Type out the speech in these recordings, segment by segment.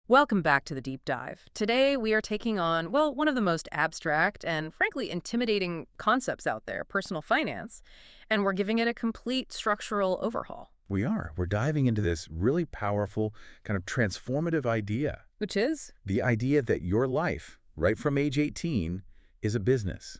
Welcome back to the Deep Dive. Today we are taking on, well, one of the most abstract and frankly intimidating concepts out there, personal finance, and we're giving it a complete structural overhaul. We are. We're diving into this really powerful, kind of transformative idea. Which is? The idea that your life, right from age 18, is a business,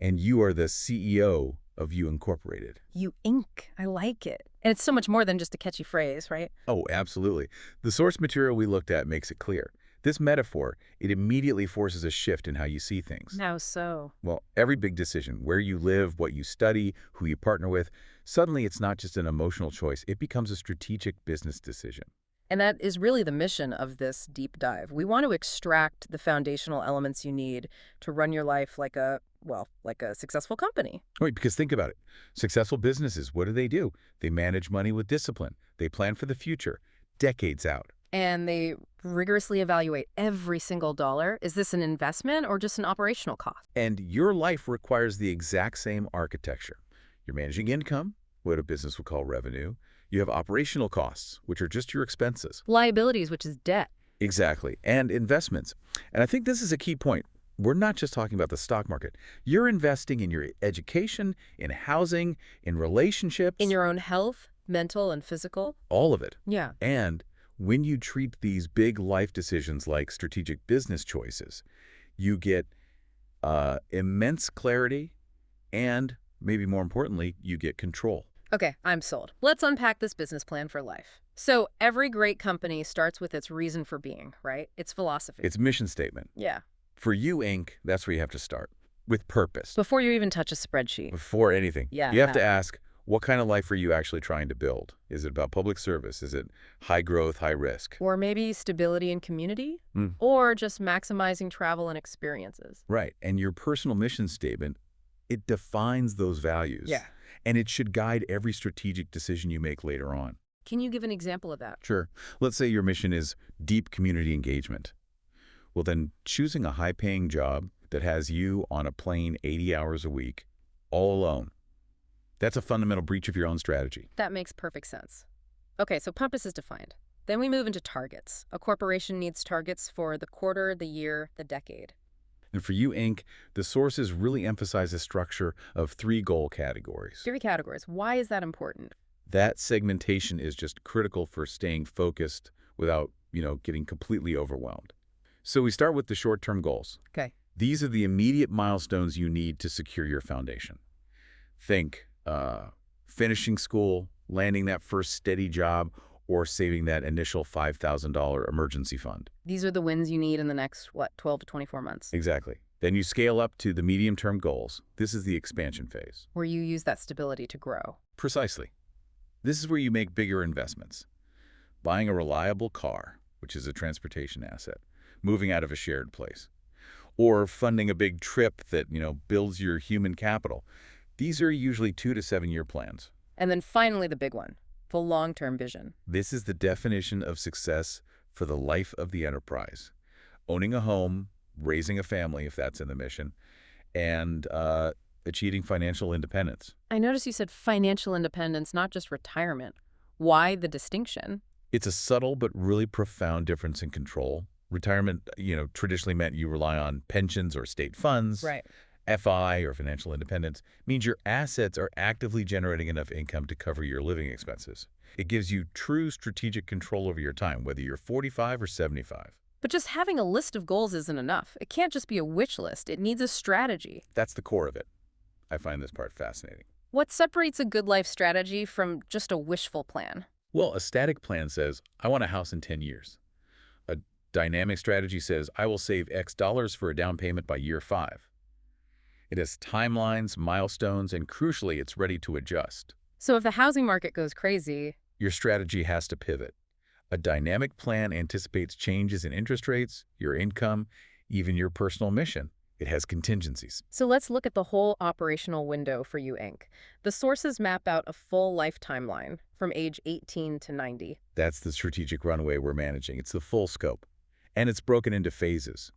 and you are the CEO of You Incorporated. You Inc. I like it. And it's so much more than just a catchy phrase, right? Oh, absolutely. The source material we looked at makes it clear. This metaphor, it immediately forces a shift in how you see things. How so? Well, every big decision, where you live, what you study, who you partner with, suddenly it's not just an emotional choice, it becomes a strategic business decision. And that is really the mission of this deep dive. We want to extract the foundational elements you need to run your life like a, well, like a successful company. Right, because think about it. Successful businesses, what do? They manage money with discipline. They plan for the future, decades out. And they rigorously evaluate every single dollar. Is this an investment or just an operational cost? And your life requires the exact same architecture. You're managing income, what a business would call revenue. You have operational costs, which are just your expenses. Liabilities, which is debt. Exactly. And investments. And I think this is a key point. We're not just talking about the stock market. You're investing in your education, in housing, in relationships. In your own health, mental and physical. All of it. Yeah. And when you treat these big life decisions like strategic business choices, you get immense clarity and, maybe more importantly, you get control. Okay, I'm sold. Let's unpack this business plan for life. So every great company starts with its reason for being, right? Its philosophy. It's mission statement. Yeah. For You Inc., that's where you have to start, with purpose. Before you even touch a spreadsheet. Before anything. Yeah. You have to ask, what kind of life are you actually trying to build? Is it about public service? Is it high growth, high risk? Or maybe stability and community? Or just maximizing travel and experiences. Right. And your personal mission statement, it defines those values. Yeah. And it should guide every strategic decision you make later on. Can you give an example of that? Sure. Let's say your mission is deep community engagement. Well, then choosing a high-paying job that has you on a plane 80 hours a week, all alone, that's a fundamental breach of your own strategy. That makes perfect sense. Okay, so purpose is defined. Then we move into targets. A corporation needs targets for the quarter, the year, the decade. And for You Inc., the sources really emphasize a structure of 3 goal categories. 3 categories. Why is that important? That segmentation is just critical for staying focused without, getting completely overwhelmed. So we start with the short-term goals. Okay. These are the immediate milestones you need to secure your foundation. Think finishing school, landing that first steady job, or saving that initial $5,000 emergency fund. These are the wins you need in the next, 12 to 24 months. Exactly. Then you scale up to the medium-term goals. This is the expansion phase. Where you use that stability to grow. Precisely. This is where you make bigger investments. Buying a reliable car, which is a transportation asset, moving out of a shared place, or funding a big trip that, builds your human capital. These are usually 2 to 7 year plans. And then finally the big one, the long-term vision. This is the definition of success for the life of the enterprise. Owning a home, raising a family, if that's in the mission, and achieving financial independence. I noticed you said financial independence, not just retirement. Why the distinction? It's a subtle but really profound difference in control. Retirement, traditionally meant you rely on pensions or state funds. Right. FI, or financial independence, means your assets are actively generating enough income to cover your living expenses. It gives you true strategic control over your time, whether you're 45 or 75. But just having a list of goals isn't enough. It can't just be a wish list. It needs a strategy. That's the core of it. I find this part fascinating. What separates a good life strategy from just a wishful plan? Well, a static plan says, I want a house in 10 years. A dynamic strategy says, I will save X dollars for a down payment by year 5. It has timelines, milestones, and crucially, it's ready to adjust. So if the housing market goes crazy, Your strategy has to pivot. A dynamic plan anticipates changes in interest rates, your income, even your personal mission. It has contingencies. so let's look at the whole operational window for You Inc. The sources map out a full life timeline from age 18 to 90. That's the strategic runway we're managing. It's the full scope. And it's broken into phases.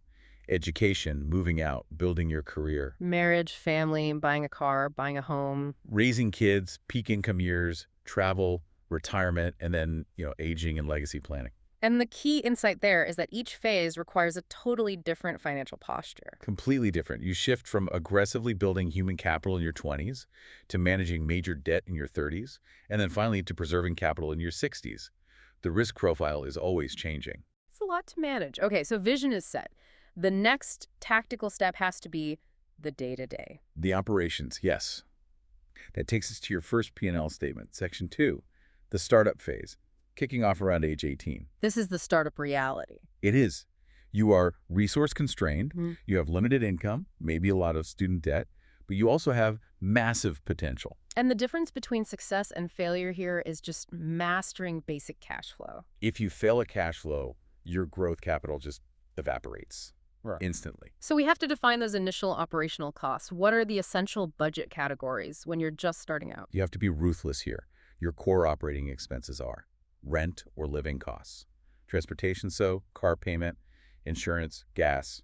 Education, moving out, building your career, Marriage, family, buying a car, buying a home. raising kids, peak income years, travel, retirement, and then, aging and legacy planning. And the key insight there is that each phase requires a totally different financial posture. Completely different. You shift from aggressively building human capital in your 20s to managing major debt in your 30s, and then finally to preserving capital in your 60s. The risk profile is always changing. It's a lot to manage. Okay, so vision is set. The next tactical step has to be the day-to-day. The operations, yes. That takes us to your first P&L statement, Section 2, the startup phase, kicking off around age 18. This is the startup reality. It is. You are resource constrained, Mhm. you have limited income, maybe a lot of student debt, but you also have massive potential. And the difference between success and failure here is just mastering basic cash flow. If you fail at cash flow, your growth capital just evaporates Right. instantly. So we have to define those initial operational costs. What are the essential budget categories when you're just starting out? You have to be ruthless here. Your core operating expenses are rent or living costs, transportation, so car payment, insurance, gas,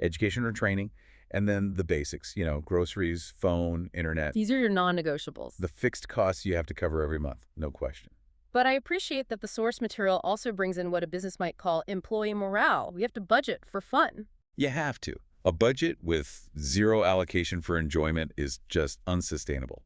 education or training, and then the basics, groceries, phone, internet, These are your non-negotiables. the fixed costs you have to cover every month, no question. But I appreciate that the source material also brings in what a business might call employee morale. We have to budget for fun. You have to. A budget with zero allocation for enjoyment is just unsustainable.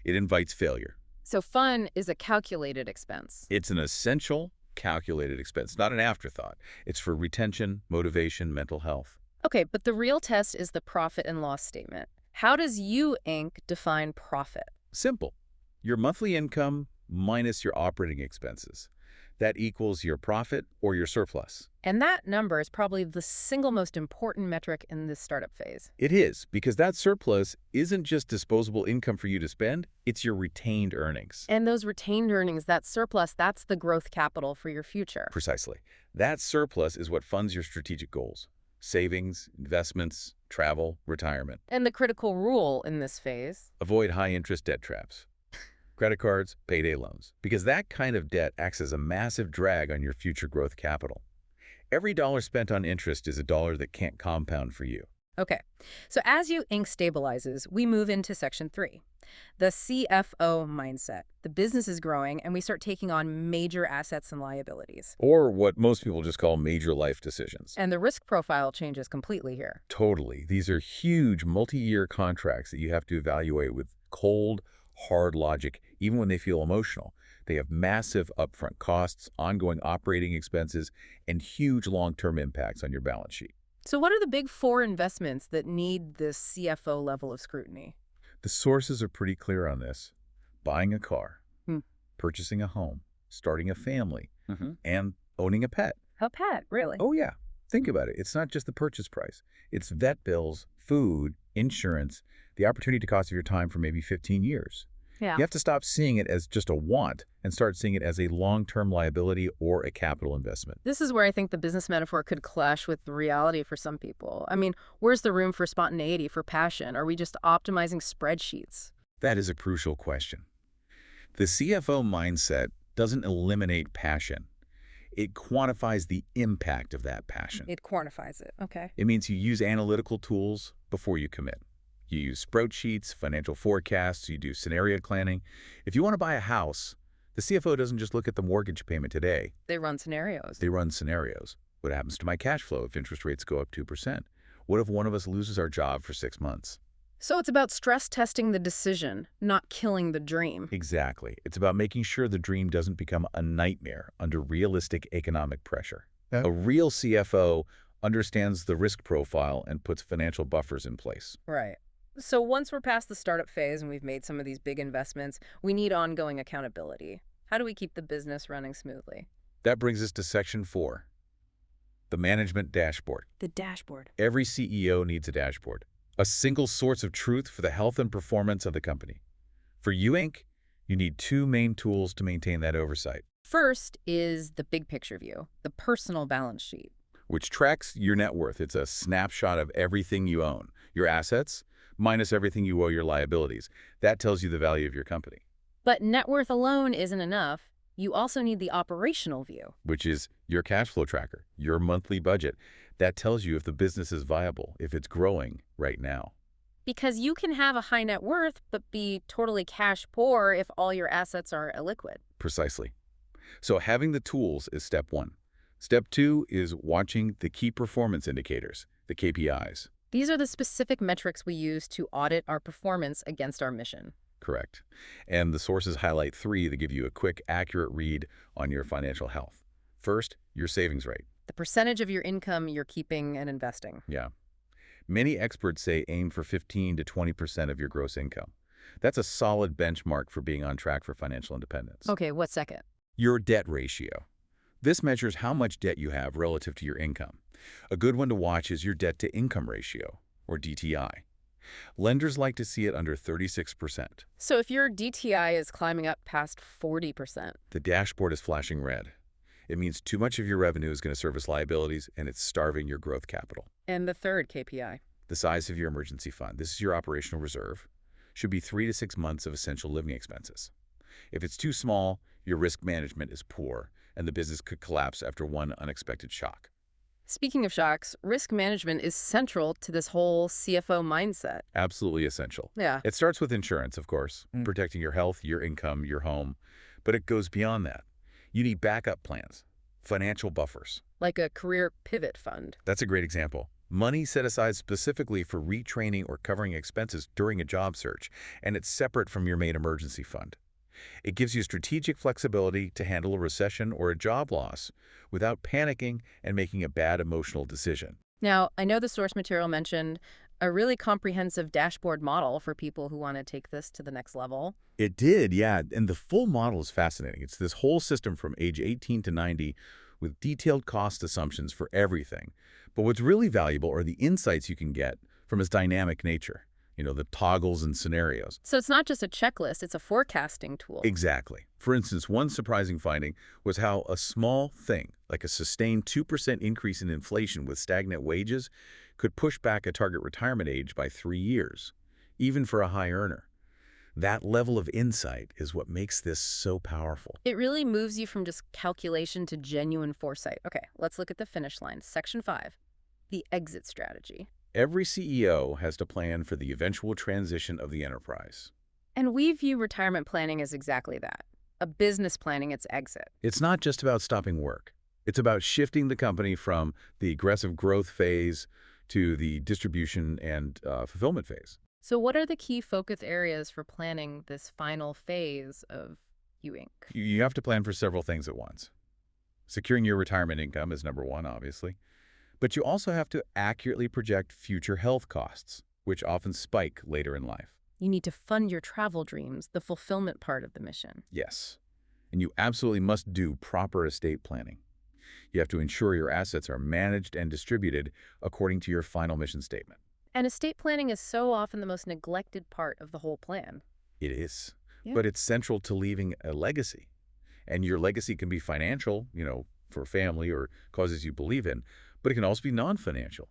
It invites failure. So fun is a calculated expense. It's an essential, calculated expense, not an afterthought. It's for retention, motivation, mental health. Okay, but the real test is the profit and loss statement. How does You Inc. define profit? Simple. Your monthly income minus your operating expenses. That equals your profit or your surplus. And that number is probably the single most important metric in this startup phase. It is, because that surplus isn't just disposable income for you to spend, it's your retained earnings. And those retained earnings, that surplus, that's the growth capital for your future. Precisely. That surplus is what funds your strategic goals. Savings, investments, travel, retirement. And the critical rule in this phase, Avoid high-interest debt traps. Credit cards, payday loans. Because that kind of debt acts as a massive drag on your future growth capital. Every dollar spent on interest is a dollar that can't compound for you. Okay, so as You Inc. stabilizes, we move into Section 3, the CFO mindset. The business is growing, and we start taking on major assets and liabilities. Or what most people just call major life decisions. And the risk profile changes completely here. Totally. These are huge multi-year contracts that you have to evaluate with cold, hard logic, even when they feel emotional. They have massive upfront costs, ongoing operating expenses, and huge long-term impacts on your balance sheet. So what are the big four investments that need this CFO level of scrutiny? The sources are pretty clear on this. Buying a car, purchasing a home, starting a family, and owning a pet. A pet, really? Oh, yeah. Think about it. It's not just the purchase price. It's vet bills, food, insurance, the opportunity cost of your time for maybe 15 years. Yeah. You have to stop seeing it as just a want and start seeing it as a long-term liability or a capital investment. This is where I think the business metaphor could clash with the reality for some people. I mean, where's the room for spontaneity, for passion? Are we just optimizing spreadsheets? That is a crucial question. The CFO mindset doesn't eliminate passion. It quantifies the impact of that passion. It quantifies it. Okay. It means you use analytical tools before you commit. You use spreadsheets, financial forecasts, you do scenario planning. If you want to buy a house, the CFO doesn't just look at the mortgage payment today. They run scenarios. They run scenarios. What happens to my cash flow if interest rates go up 2%? What if one of us loses our job for 6 months? So it's about stress testing the decision, not killing the dream. Exactly. It's about making sure the dream doesn't become a nightmare under realistic economic pressure. Yeah. A real CFO understands the risk profile and puts financial buffers in place. Right. So once we're past the startup phase and we've made some of these big investments, we need ongoing accountability. How do we keep the business running smoothly? That brings us to Section 4, the management dashboard. The dashboard. Every CEO needs a dashboard, a single source of truth for the health and performance of the company. For You Inc., you need two main tools to maintain that oversight, First is the big picture view, the personal balance sheet. which tracks your net worth. It's a snapshot of everything you own, your assets, minus everything you owe your liabilities. That tells you the value of your company, But net worth alone isn't enough. You also need the operational view. which is your cash flow tracker, your monthly budget. That tells you if the business is viable, if it's growing right now. Because you can have a high net worth, but be totally cash poor if all your assets are illiquid. Precisely. So having the tools is step one. Step 2 is watching the key performance indicators, the KPIs. These are the specific metrics we use to audit our performance against our mission. Correct. And the sources highlight 3 that give you a quick, accurate read on your financial health. First, your savings rate. The percentage of your income you're keeping and investing. Yeah. Many experts say aim for 15 to 20% of your gross income. That's a solid benchmark for being on track for financial independence. Okay, what's second? Your debt ratio. This measures how much debt you have relative to your income. A good one to watch is your debt-to-income ratio, or DTI. Lenders like to see it under 36%. So if your DTI is climbing up past 40%. The dashboard is flashing red. It means too much of your revenue is going to service liabilities, and it's starving your growth capital. And the third KPI. The size of your emergency fund. This is your operational reserve. Should be 3 to 6 months of essential living expenses. If it's too small, your risk management is poor, and the business could collapse after one unexpected shock. Speaking of shocks, risk management is central to this whole CFO mindset. Absolutely essential. Yeah. It starts with insurance, of course, protecting your health, your income, your home. But it goes beyond that. You need backup plans, financial buffers. Like a career pivot fund. That's a great example. Money set aside specifically for retraining or covering expenses during a job search, and it's separate from your main emergency fund. It gives you strategic flexibility to handle a recession or a job loss without panicking and making a bad emotional decision. Now, I know the source material mentioned a really comprehensive dashboard model for people who want to take this to the next level. It did, yeah, and the full model is fascinating. It's this whole system from age 18 to 90 with detailed cost assumptions for everything. But what's really valuable are the insights you can get from its dynamic nature. The toggles and scenarios. So it's not just a checklist, it's a forecasting tool. Exactly. For instance, one surprising finding was how a small thing, like a sustained 2% increase in inflation with stagnant wages, could push back a target retirement age by 3 years, even for a high earner. That level of insight is what makes this so powerful. It really moves you from just calculation to genuine foresight. Okay, let's look at the finish line. Section 5, the exit strategy. Every CEO has to plan for the eventual transition of the enterprise. And we view retirement planning as exactly that, a business planning its exit. It's not just about stopping work. It's about shifting the company from the aggressive growth phase to the distribution and fulfillment phase. So what are the key focus areas for planning this final phase of U Inc? You have to plan for several things at once. Securing your retirement income is number one, obviously. But you also have to accurately project future health costs, which often spike later in life. You need to fund your travel dreams, the fulfillment part of the mission. Yes. And you absolutely must do proper estate planning. You have to ensure your assets are managed and distributed according to your final mission statement. And estate planning is so often the most neglected part of the whole plan. It is. Yeah. But it's central to leaving a legacy. And your legacy can be financial, for family or causes you believe in, but it can also be non-financial.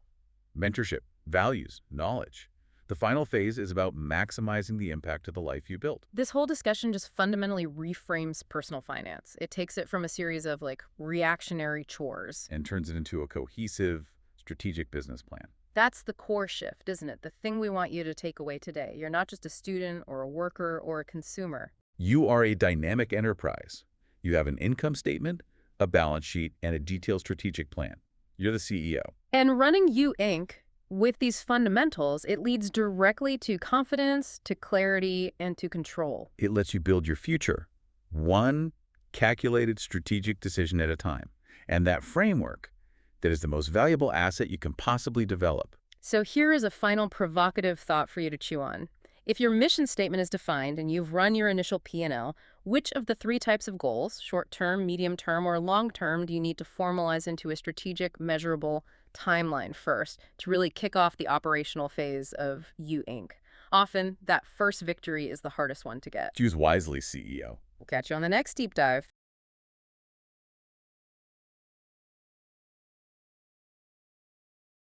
Mentorship, values, knowledge. The final phase is about maximizing the impact of the life you built. This whole discussion just fundamentally reframes personal finance. It takes it from a series of reactionary chores. And turns it into a cohesive, strategic business plan. That's the core shift, isn't it? The thing we want you to take away today. You're not just a student or a worker or a consumer. You are a dynamic enterprise. You have an income statement, a balance sheet, and a detailed strategic plan. You're the CEO. And running U Inc. with these fundamentals, it leads directly to confidence, to clarity, and to control. It lets you build your future, one calculated strategic decision at a time. And that framework, that is the most valuable asset you can possibly develop. So here is a final provocative thought for you to chew on. If your mission statement is defined and you've run your initial P&L, which of the 3 types of goals, short-term, medium-term, or long-term, do you need to formalize into a strategic, measurable timeline first to really kick off the operational phase of U Inc? Often, that first victory is the hardest one to get. Choose wisely, CEO. We'll catch you on the next deep dive.